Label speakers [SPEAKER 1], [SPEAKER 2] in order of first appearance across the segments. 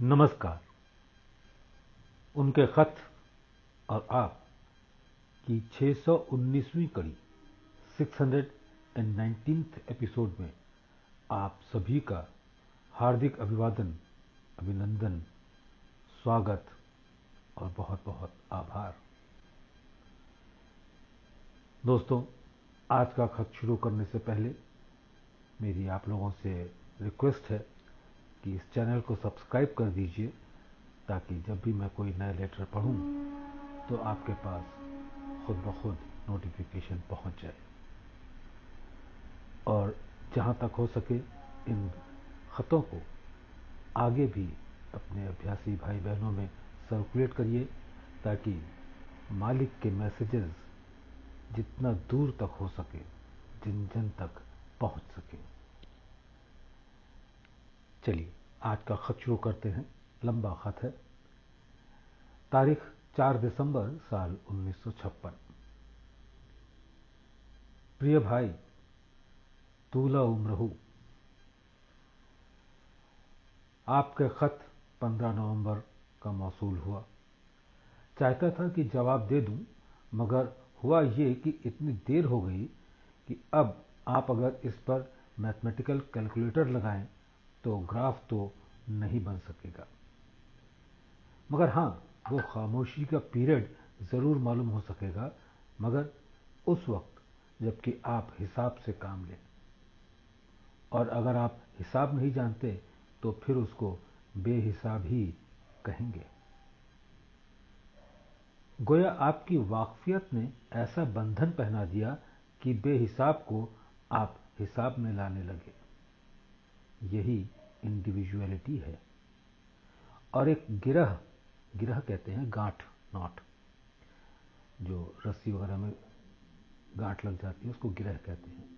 [SPEAKER 1] नमस्कार। उनके खत और आप की 619वीं कड़ी 619th एपिसोड में आप सभी का हार्दिक अभिवादन, अभिनंदन, स्वागत और बहुत बहुत आभार। दोस्तों, आज का खत शुरू करने से पहले मेरी आप लोगों से रिक्वेस्ट है कि इस चैनल को सब्सक्राइब कर दीजिए ताकि जब भी मैं कोई नया लेटर पढूं तो आपके पास खुद ब खुद नोटिफिकेशन पहुंच जाए। और जहां तक हो सके इन खतों को आगे भी अपने अभ्यासी भाई बहनों में सर्कुलेट करिए ताकि मालिक के मैसेजेस जितना दूर तक हो सके, जिन जन तक पहुंच सके। चलिए आज का खत शुरू करते हैं। लंबा खत है। तारीख 4 दिसंबर साल 1956। प्रिय भाई, तूला उम्र आपके खत 15 नवंबर का मौसूल हुआ। चाहता था कि जवाब दे दूं, मगर हुआ ये कि इतनी देर हो गई कि अब आप अगर इस पर मैथमेटिकल कैलकुलेटर लगाएं तो ग्राफ तो नहीं बन सकेगा। मगर हाँ, वो खामोशी का पीरियड जरूर मालूम हो सकेगा, मगर उस वक्त जबकि आप हिसाब से काम लें। और अगर आप हिसाब नहीं जानते तो फिर उसको बेहिसाब ही कहेंगे। गोया आपकी वाकफियत ने ऐसा बंधन पहना दिया कि बेहिसाब को आप हिसाब में लाने लगे। यही इंडिविजुअलिटी है। और एक गिरह कहते हैं, गांठ, नॉट, जो रस्सी वगैरह में गांठ लग जाती है उसको गिरह कहते हैं।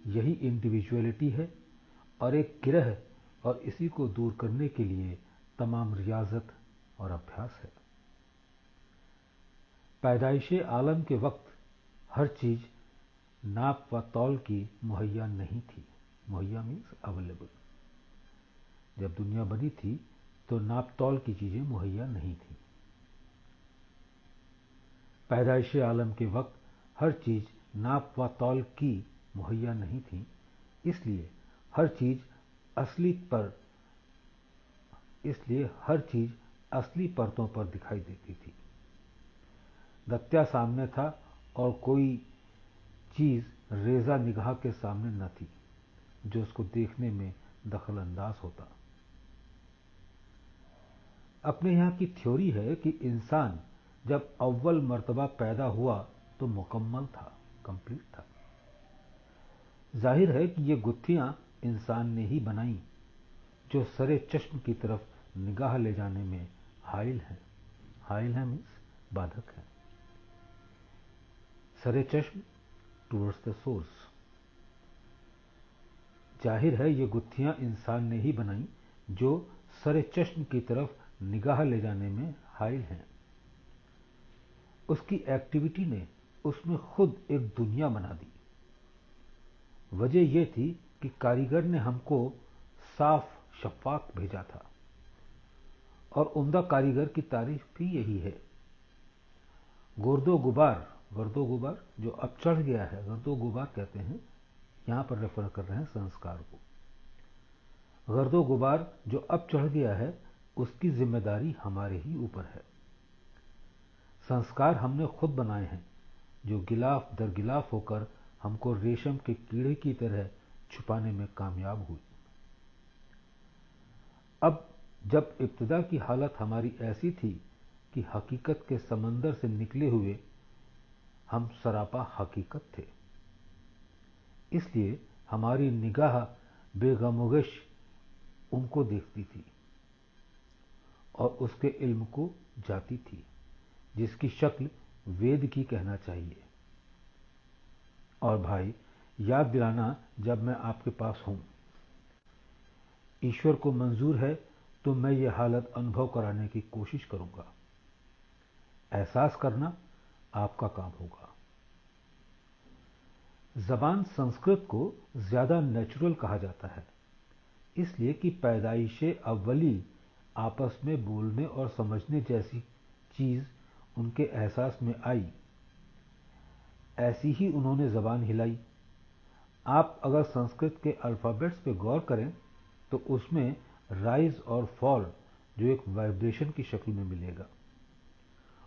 [SPEAKER 1] यही इंडिविजुअलिटी है और एक गिरह, और इसी को दूर करने के लिए तमाम रियाजत और अभ्यास है। पैदाइशे आलम के वक्त हर चीज नाप व तौल की मुहैया नहीं थी। मुहैया मीन्स अवेलेबल। जब दुनिया बनी थी तो नाप तौल की चीजें मुहैया नहीं थी। पैदाइशे आलम के वक्त हर चीज नाप व तौल की मुहैया नहीं थी, इसलिए हर चीज असली परतों पर दिखाई देती थी। दत्या सामने था और कोई चीज रेजा निगाह के सामने न थी जो उसको देखने में दखल अंदाज होता। अपने यहाँ की थ्योरी है कि इंसान जब अव्वल मर्तबा पैदा हुआ तो मुकम्मल था, कंप्लीट था। जाहिर है कि ये गुत्थियां इंसान ने ही बनाई जो सरे चश्म की तरफ निगाह ले जाने में हाइल हैं। हाइल है मीन्स बाधक है। सरे चश्म टूवर्ड्स द सोर्स। जाहिर है ये गुत्थियां इंसान ने ही बनाई जो सरे चश्म की तरफ निगाह ले जाने में हाइल हैं। उसकी एक्टिविटी ने उसमें खुद एक दुनिया बना दी। वजह यह थी कि कारीगर ने हमको साफ शफाक भेजा था, और उम्दा कारीगर की तारीफ भी यही है। गर्दो गुबार जो अब चढ़ गया है, गर्दो गुबार कहते हैं, यहां पर रेफर कर रहे हैं संस्कार को। गर्दो गुबार जो अब चढ़ गया है उसकी जिम्मेदारी हमारे ही ऊपर है। संस्कार हमने खुद बनाए हैं जो गिलाफ दर गिलाफ होकर हमको रेशम के कीड़े की तरह छुपाने में कामयाब हुई। अब जब इब्तिदा की हालत हमारी ऐसी थी कि हकीकत के समंदर से निकले हुए हम सरापा हकीकत थे, इसलिए हमारी निगाह बेगमोगश उनको देखती थी और उसके इल्म को जाती थी जिसकी शक्ल वेद की कहना चाहिए। और भाई, याद दिलाना जब मैं आपके पास हूं। ईश्वर को मंजूर है तो मैं ये हालत अनुभव कराने की कोशिश करूंगा। एहसास करना आपका काम होगा। जबान संस्कृत को ज्यादा नेचुरल कहा जाता है, इसलिए कि पैदाइशे अव्वली आपस में बोलने और समझने जैसी चीज उनके एहसास में आई, ऐसी ही उन्होंने जबान हिलाई। आप अगर संस्कृत के अल्फाबेट्स पे गौर करें तो उसमें राइज और फॉल जो एक वाइब्रेशन की शक्ल में मिलेगा,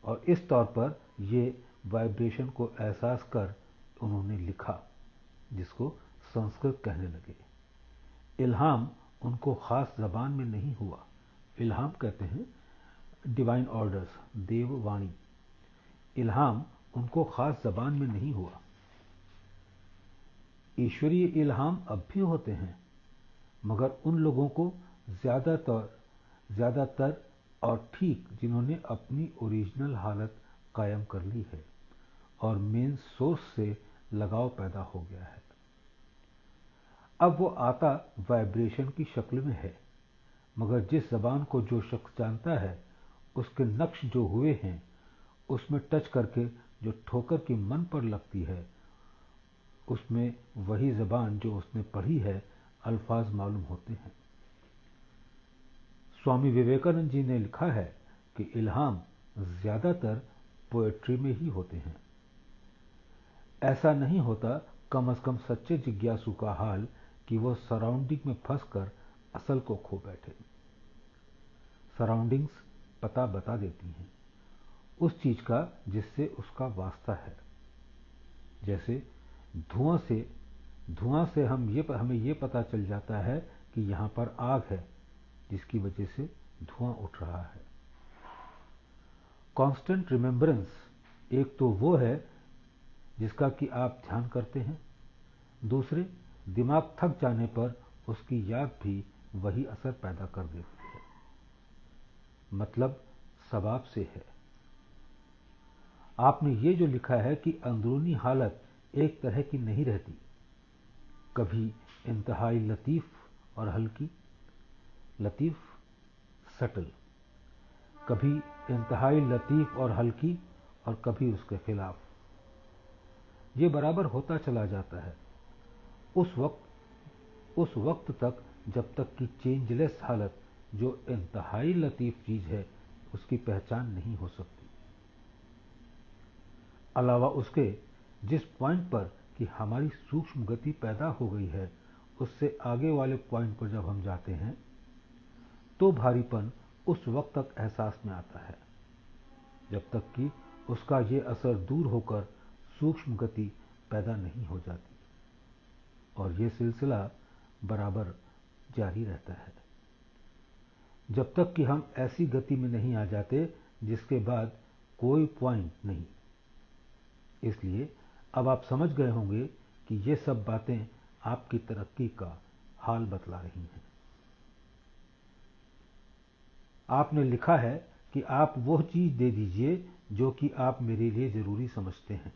[SPEAKER 1] और इस तौर पर ये वाइब्रेशन को एहसास कर उन्होंने लिखा, जिसको संस्कृत कहने लगे। इल्हाम उनको खास जबान में नहीं हुआ। इल्हाम कहते हैं डिवाइन ऑर्डर्स, देववाणी। इल्हाम उनको खास जबान में नहीं हुआ। ईश्वरीय इल्हाम अब भी होते हैं, मगर उन लोगों को ज्यादातर और ठीक जिन्होंने अपनी ओरिजिनल हालत कायम कर ली है और मेन सोर्स से लगाव पैदा हो गया है। अब वो आता वाइब्रेशन की शक्ल में है, मगर जिस जबान को जो शख्स जानता है, उसके नक्श जो हुए हैं, उसमें टच करके जो ठोकर की मन पर लगती है, उसमें वही जबान जो उसने पढ़ी है अल्फाज मालूम होते हैं। स्वामी विवेकानंद जी ने लिखा है कि इल्हाम ज्यादातर पोएट्री में ही होते हैं। ऐसा नहीं होता कम से कम सच्चे जिज्ञासु का हाल कि वो सराउंडिंग में फंसकर असल को खो बैठे। सराउंडिंग्स पता बता देती हैं उस चीज का जिससे उसका वास्ता है। जैसे धुआं से हमें ये पता चल जाता है कि यहां पर आग है, जिसकी वजह से धुआं उठ रहा है। कांस्टेंट रिमेम्बरेंस एक तो वो है जिसका कि आप ध्यान करते हैं, दूसरे दिमाग थक जाने पर उसकी याद भी वही असर पैदा कर देती है। मतलब सबाब से है। आपने ये जो लिखा है कि अंदरूनी हालत एक तरह की नहीं रहती, कभी इंतहाई लतीफ और हल्की, लतीफ सटल, कभी इंतहाई लतीफ और हल्की, और कभी उसके खिलाफ। ये बराबर होता चला जाता है उस वक्त तक जब तक कि चेंजलेस हालत जो इंतहाई लतीफ चीज है उसकी पहचान नहीं हो सकती। अलावा उसके जिस पॉइंट पर कि हमारी सूक्ष्म गति पैदा हो गई है, उससे आगे वाले पॉइंट पर जब हम जाते हैं तो भारीपन उस वक्त तक एहसास में आता है जब तक कि उसका ये असर दूर होकर सूक्ष्म गति पैदा नहीं हो जाती, और ये सिलसिला बराबर जारी रहता है जब तक कि हम ऐसी गति में नहीं आ जाते जिसके बाद कोई पॉइंट नहीं। इसलिए अब आप समझ गए होंगे कि ये सब बातें आपकी तरक्की का हाल बतला रही हैं। आपने लिखा है कि आप वो चीज दे दीजिए जो कि आप मेरे लिए जरूरी समझते हैं,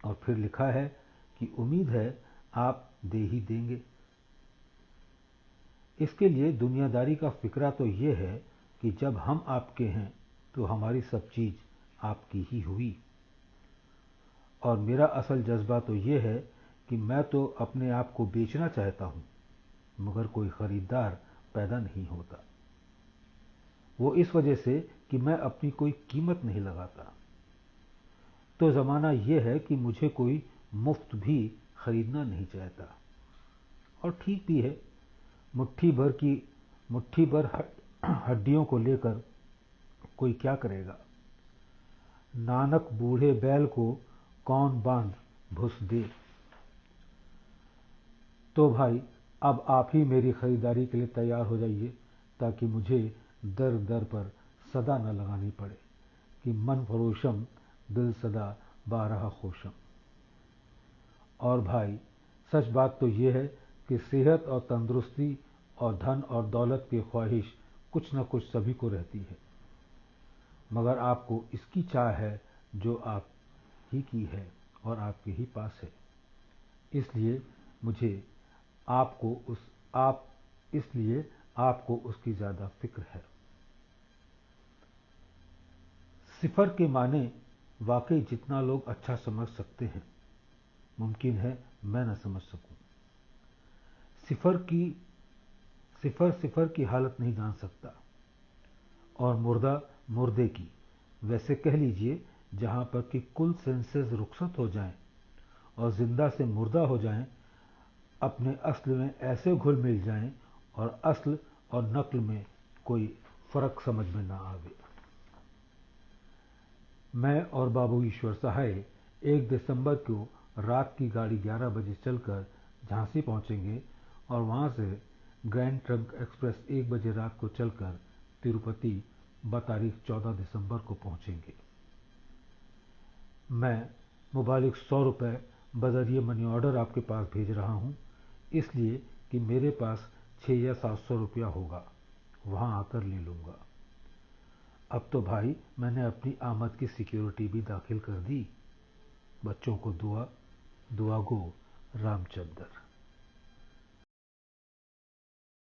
[SPEAKER 1] और फिर लिखा है कि उम्मीद है आप दे ही देंगे। इसके लिए दुनियादारी का फिक्रा तो ये है कि जब हम आपके हैं तो हमारी सब चीज आपकी ही हुई, और मेरा असल जज्बा तो ये है कि मैं तो अपने आप को बेचना चाहता हूं, मगर कोई खरीदार पैदा नहीं होता। वो इस वजह से कि मैं अपनी कोई कीमत नहीं लगाता। तो जमाना यह है कि मुझे कोई मुफ्त भी खरीदना नहीं चाहता, और ठीक भी है। मुट्ठी भर हड्डियों को लेकर कोई क्या करेगा। नानक बूढ़े बैल को कौन बांध भुस दे। तो भाई अब आप ही मेरी खरीदारी के लिए तैयार हो जाइए, ताकि मुझे दर दर पर सदा न लगानी पड़े कि मन फरोशम दिल सदा बारहा खोशम। और भाई सच बात तो यह है कि सेहत और तंदुरुस्ती और धन और दौलत की ख्वाहिश कुछ न कुछ सभी को रहती है, मगर आपको इसकी चाह है जो आप ही की है और आपके ही पास है। इसलिए आपको उसकी ज्यादा फिक्र है। सिफर के माने वाकई जितना लोग अच्छा समझ सकते हैं, मुमकिन है मैं न समझ सकूं। सिफर सिफर की हालत नहीं जान सकता, और मुर्दा मुर्दे की, वैसे कह लीजिए जहां पर कि कुल सेंसेस रुखसत हो जाएं और जिंदा से मुर्दा हो जाएं, अपने असल में ऐसे घुल मिल जाएं और असल और नकल में कोई फर्क समझ में ना आवे। मैं और बाबू ईश्वर सहाय 1 दिसंबर को रात की गाड़ी 11 बजे चलकर झांसी पहुंचेंगे और वहां से ग्रैंड ट्रंक एक्सप्रेस 1 बजे रात को चलकर तिरुपति बतारीख 14 दिसंबर को पहुंचेंगे। मैं मुबालिक 100 रुपये बजरिए मनी ऑर्डर आपके पास भेज रहा हूं, इसलिए कि मेरे पास 600 या 700 रुपया होगा, वहां आकर ले लूंगा। अब तो भाई मैंने अपनी आमद की सिक्योरिटी भी दाखिल कर दी। बच्चों को दुआ, दुआ गो रामचंद्र।